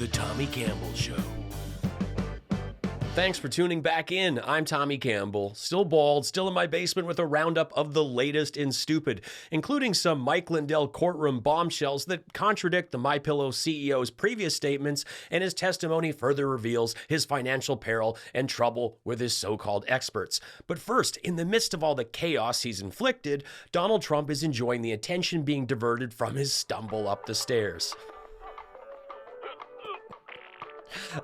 The Tommy Campbell Show. Thanks for tuning back in. I'm Tommy Campbell, still bald, still in my basement with a roundup of the latest in stupid, including some Mike Lindell courtroom bombshells that contradict the MyPillow CEO's previous statements, and his testimony further reveals his financial peril and trouble with his so-called experts. But first, in the midst of all the chaos he's inflicted, Donald Trump is enjoying the attention being diverted from his stumble up the stairs.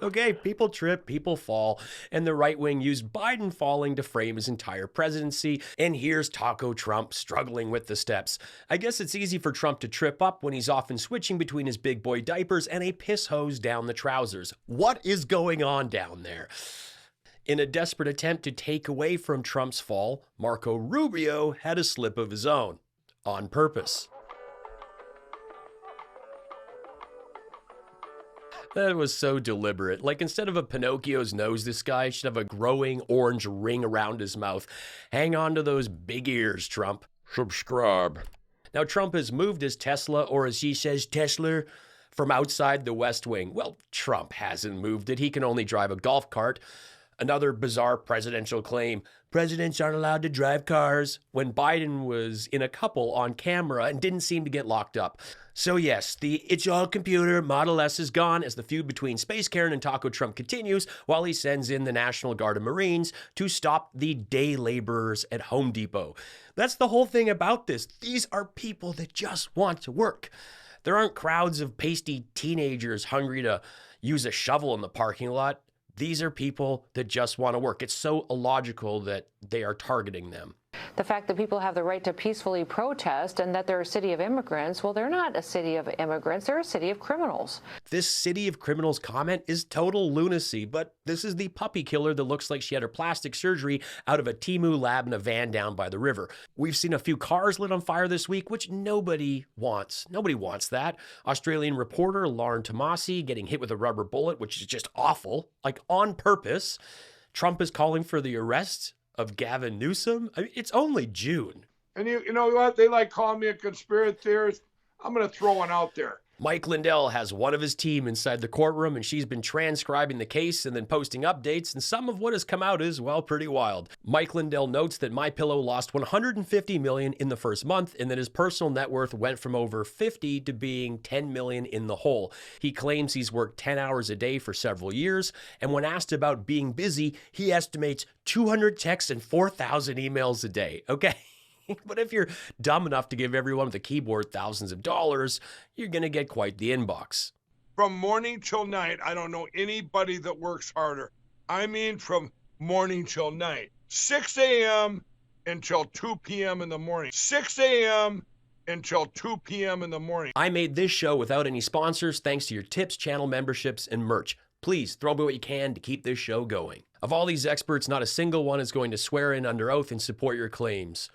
Okay, people trip, people fall, and the right wing used Biden falling to frame his entire presidency, and here's Taco Trump struggling with the steps. I guess it's easy for Trump to trip up when he's often switching between his big boy diapers and a piss hose down the trousers. What is going on down there? In a desperate attempt to take away from Trump's fall, Marco Rubio had a slip of his own, on purpose. That was so deliberate. Like, instead of a Pinocchio's nose, this guy should have a growing orange ring around his mouth. Hang on to those big ears, Trump. Subscribe. Now, Trump has moved his Tesla, or as he says, Tesla, from outside the West Wing. Well, Trump hasn't moved it. He can only drive a golf cart. Another bizarre presidential claim. Presidents aren't allowed to drive cars, when Biden was in a couple on camera and didn't seem to get locked up. So yes, the it's all computer Model S is gone as the feud between Space Karen and Taco Trump continues while he sends in the National Guard and Marines to stop the day laborers at Home Depot. That's the whole thing about this. These are people that just want to work. There aren't crowds of pasty teenagers hungry to use a shovel in the parking lot. These are people that just want to work. It's so illogical that they are targeting them. The fact that people have the right to peacefully protest and that they're a city of immigrants, well, they're not a city of immigrants. They're a city of criminals. This city of criminals comment is total lunacy, but this is the puppy killer that looks like she had her plastic surgery out of a Temu lab in a van down by the river. We've seen a few cars lit on fire this week, which nobody wants. Nobody wants that. Australian reporter Lauren Tomasi getting hit with a rubber bullet, which is just awful, like on purpose. Trump is calling for the arrest of Gavin Newsom. I mean, it's only June. And you know what? They like calling me a conspiracy theorist. I'm going to throw one out there. Mike Lindell has one of his team inside the courtroom, and she's been transcribing the case and then posting updates, and some of what has come out is, well, pretty wild. Mike Lindell notes that MyPillow lost $150 million in the first month, and that his personal net worth went from over 50 to being 10 million in the hole. He claims he's worked 10 hours a day for several years, and when asked about being busy, he estimates 200 texts and 4,000 emails a day. Okay. But if you're dumb enough to give everyone with a keyboard thousands of dollars, you're going to get quite the inbox. From morning till night, I don't know anybody that works harder. I mean, from morning till night. 6 a.m. until 2 p.m. in the morning. 6 a.m. until 2 p.m. in the morning. I made this show without any sponsors thanks to your tips, channel memberships, and merch. Please throw me what you can to keep this show going. Of all these experts, not a single one is going to swear in under oath and support your claims.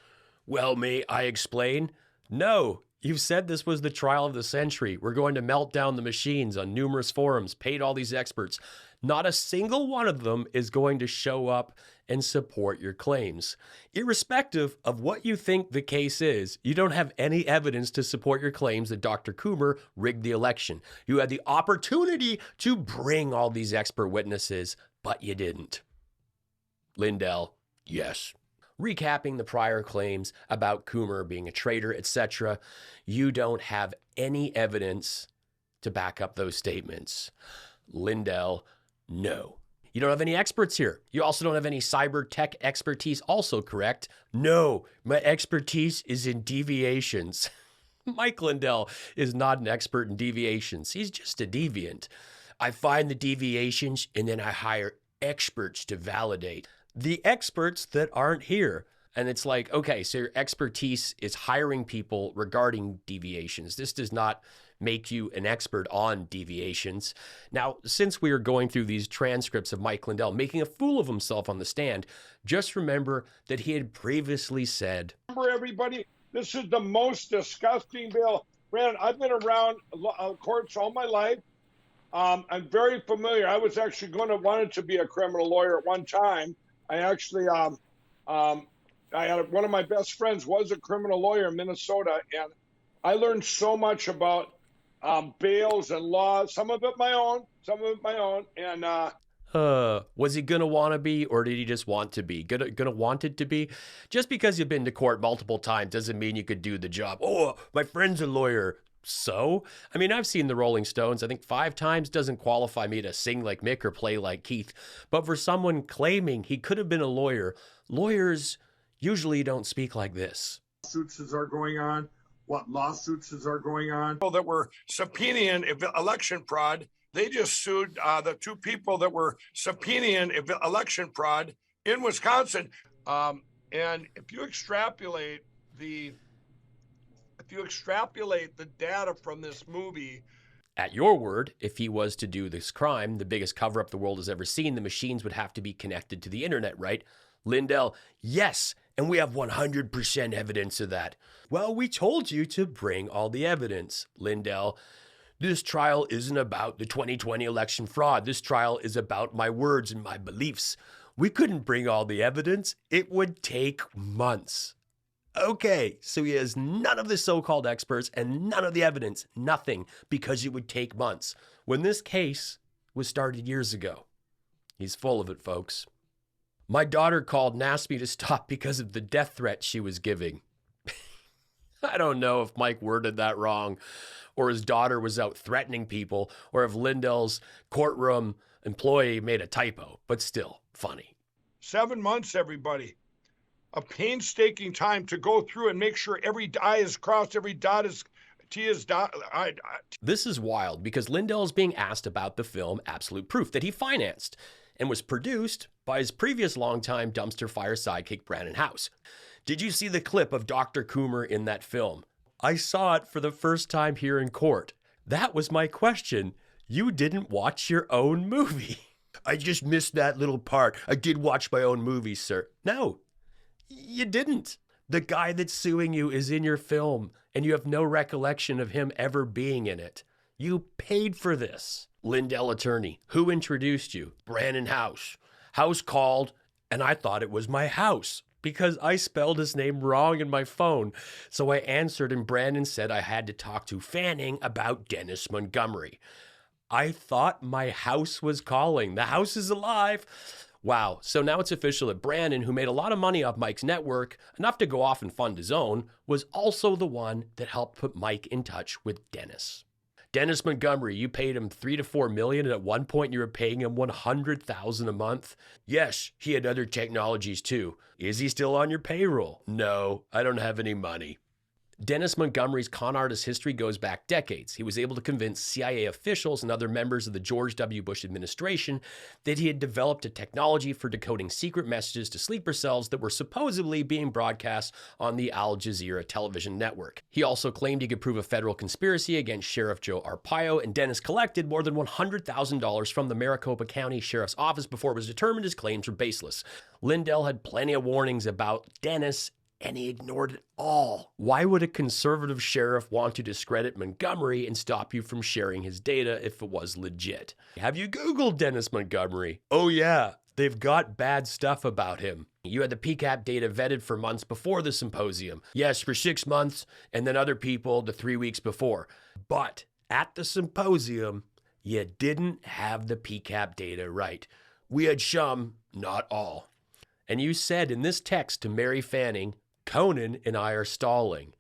Well, may I explain? No, you've said this was the trial of the century. We're going to melt down the machines on numerous forums, paid all these experts. Not a single one of them is going to show up and support your claims. Irrespective of what you think the case is, you don't have any evidence to support your claims that Dr. Coomer rigged the election. You had the opportunity to bring all these expert witnesses, but you didn't. Lindell, yes. Recapping the prior claims about Coomer being a traitor, etc., you don't have any evidence to back up those statements. Lindell, no. You don't have any experts here. You also don't have any cyber tech expertise, also correct. No, my expertise is in deviations. Mike Lindell is not an expert in deviations. He's just a deviant. I find the deviations and then I hire experts to validate. The experts that aren't here. And it's like, okay, so your expertise is hiring people regarding deviations. This does not make you an expert on deviations. Now, since we are going through these transcripts of Mike Lindell making a fool of himself on the stand, just remember that he had previously said, Remember, everybody, this is the most disgusting bill. Brandon, I've been around courts all my life. I'm very familiar. I was actually wanted to be a criminal lawyer at one time. I actually, I had one of my best friends was a criminal lawyer in Minnesota, and I learned so much about bills and laws, some of it my own, and was he gonna want to be, or did he just want to be? Gonna want it to be? Just because you've been to court multiple times doesn't mean you could do the job. Oh, my friend's a lawyer. So? I mean, I've seen the Rolling Stones, I think 5 times, doesn't qualify me to sing like Mick or play like Keith. But for someone claiming he could have been a lawyer, lawyers usually don't speak like this. Lawsuits are going on. What lawsuits are going on? People that were subpoenaing election fraud, they just sued the 2 people that were subpoenaing election fraud in Wisconsin. And if you extrapolate the data from this movie. At your word, if he was to do this crime, the biggest cover-up the world has ever seen, the machines would have to be connected to the internet, right? Lindell, yes, and we have 100% evidence of that. Well, we told you to bring all the evidence. Lindell, this trial isn't about the 2020 election fraud. This trial is about my words and my beliefs. We couldn't bring all the evidence. It would take months. Okay, so he has none of the so-called experts and none of the evidence, nothing, because it would take months, when this case was started years ago. He's full of it, folks. My daughter called and asked me to stop because of the death threat she was giving. I don't know if Mike worded that wrong, or his daughter was out threatening people, or if Lindell's courtroom employee made a typo, but still funny. 7 months, everybody. A painstaking time to go through and make sure every I is crossed, every dot is T is dot. This is wild because Lindell is being asked about the film Absolute Proof that he financed and was produced by his previous longtime dumpster fire sidekick, Brandon House. Did you see the clip of Dr. Coomer in that film? I saw it for the first time here in court. That was my question. You didn't watch your own movie. I just missed that little part. I did watch my own movie, sir. No. You didn't. The guy that's suing you is in your film, and you have no recollection of him ever being in it. You paid for this. Lindell attorney, who introduced you? Brandon House. House called, and I thought it was my house because I spelled his name wrong in my phone. So I answered, and Brandon said I had to talk to Fanning about Dennis Montgomery. I thought my house was calling. The house is alive. Wow, so now it's official that Brandon, who made a lot of money off Mike's network, enough to go off and fund his own, was also the one that helped put Mike in touch with Dennis. Dennis Montgomery, you paid him $3 to $4 million, and at one point you were paying him $100,000 a month. Yes, he had other technologies too. Is he still on your payroll? No, I don't have any money. Dennis Montgomery's con artist history goes back decades. He was able to convince CIA officials and other members of the George W. Bush administration that he had developed a technology for decoding secret messages to sleeper cells that were supposedly being broadcast on the Al Jazeera television network. He also claimed he could prove a federal conspiracy against Sheriff Joe Arpaio, and Dennis collected more than $100,000 from the Maricopa County Sheriff's Office before it was determined his claims were baseless. Lindell had plenty of warnings about Dennis, and he ignored it all. Why would a conservative sheriff want to discredit Montgomery and stop you from sharing his data if it was legit? Have you Googled Dennis Montgomery? Oh yeah, they've got bad stuff about him. You had the PCAP data vetted for months before the symposium. Yes, for 6 months, and then other people the 3 weeks before. But at the symposium, you didn't have the PCAP data right. We had some, not all. And you said in this text to Mary Fanning, Conan and I are stalling.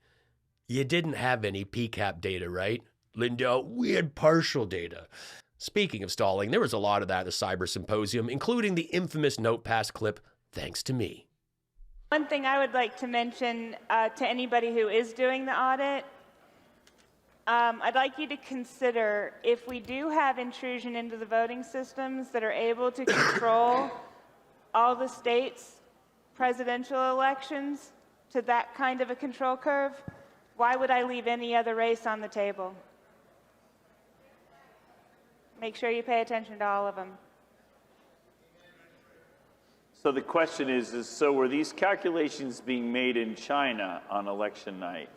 You didn't have any PCAP data, right? Lindell, we had partial data. Speaking of stalling, there was a lot of that at the Cyber Symposium, including the infamous NotePass clip, thanks to me. One thing I would like to mention to anybody who is doing the audit, I'd like you to consider if we do have intrusion into the voting systems that are able to control all the states' presidential elections to that kind of a control curve, why would I leave any other race on the table? Make sure you pay attention to all of them. So the question is so were these calculations being made in China on election night?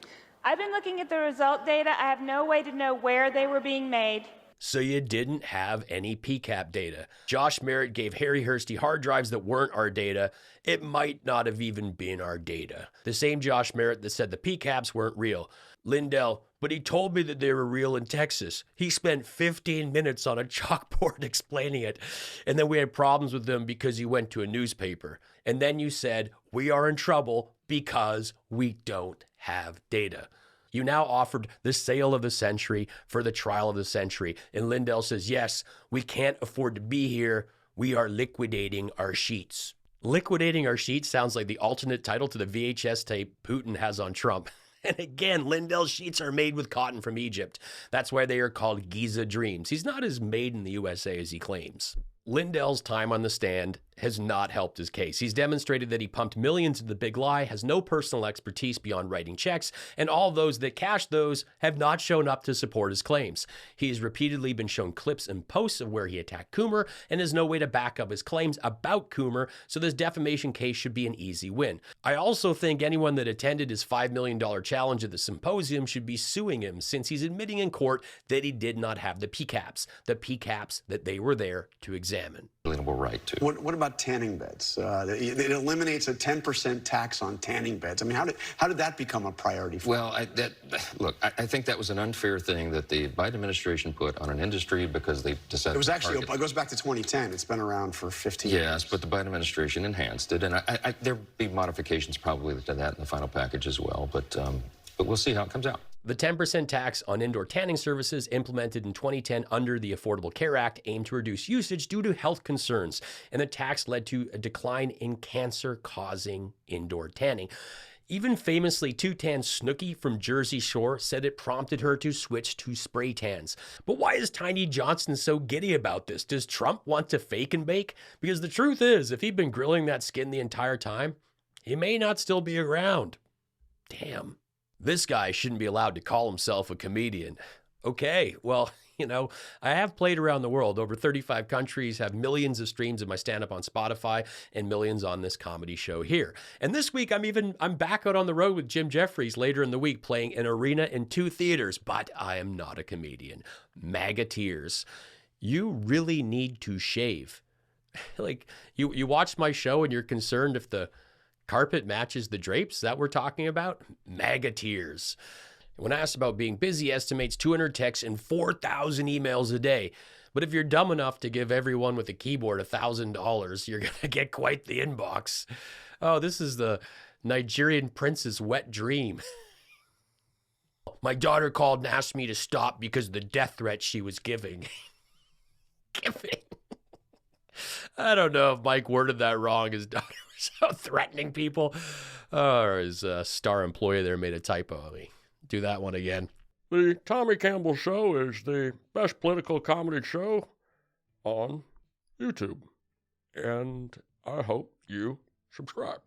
I've been looking at the result data. I have no way to know where they were being made. So you didn't have any PCAP data. Josh Merritt gave Harry Hursty hard drives that weren't our data. It might not have even been our data. The same Josh Merritt that said the PCAPs weren't real. Lindell, but he told me that they were real in Texas. He spent 15 minutes on a chalkboard explaining it. And then we had problems with him because he went to a newspaper. And then you said, we are in trouble because we don't have data. You now offered the sale of the century for the trial of the century. And Lindell says, yes, we can't afford to be here. We are liquidating our sheets. Liquidating our sheets sounds like the alternate title to the VHS tape Putin has on Trump. And again, Lindell's sheets are made with cotton from Egypt. That's why they are called Giza Dreams. He's not as made in the USA as he claims. Lindell's time on the stand has not helped his case. He's demonstrated that he pumped millions into the big lie, has no personal expertise beyond writing checks, and all those that cashed those have not shown up to support his claims. He has repeatedly been shown clips and posts of where he attacked Coomer and has no way to back up his claims about Coomer, so this defamation case should be an easy win. I also think anyone that attended his $5 million challenge at the Symposium should be suing him, since he's admitting in court that he did not have the PCAPS that they were there to examine. Right to. What about tanning beds? It eliminates a 10% tax on tanning beds. I mean, how did that become a priority for Well, I think that was an unfair thing that the Biden administration put on an industry because they decided It was actually, it goes back to 2010. It's been around for 15 years. Yes, but the Biden administration enhanced it, and there'll be modifications probably to that in the final package as well, but we'll see how it comes out. The 10% tax on indoor tanning services implemented in 2010 under the Affordable Care Act aimed to reduce usage due to health concerns, and the tax led to a decline in cancer-causing indoor tanning. Even famously, 2Tan Snooki from Jersey Shore said it prompted her to switch to spray tans. But why is Tiny Johnson so giddy about this? Does Trump want to fake and bake? Because the truth is, if he'd been grilling that skin the entire time, he may not still be around. Damn. This guy shouldn't be allowed to call himself a comedian. Okay, well, I have played around the world. Over 35 countries, have millions of streams of my stand-up on Spotify and millions on this comedy show here. And this week, I'm back out on the road with Jim Jefferies later in the week, playing an arena in 2 theaters, but I am not a comedian. MAGA tears. You really need to shave. Like, you watched my show and you're concerned if the carpet matches the drapes that we're talking about? MAGA tears. When asked about being busy, estimates 200 texts and 4,000 emails a day. But if you're dumb enough to give everyone with a keyboard $1,000, you're going to get quite the inbox. Oh, this is the Nigerian prince's wet dream. My daughter called and asked me to stop because of the death threat she was giving. I don't know if Mike worded that wrong. His daughter was out threatening people. Or his star employee there made a typo. Let me do that one again. The Tommy Campbell Show is the best political comedy show on YouTube. And I hope you subscribe.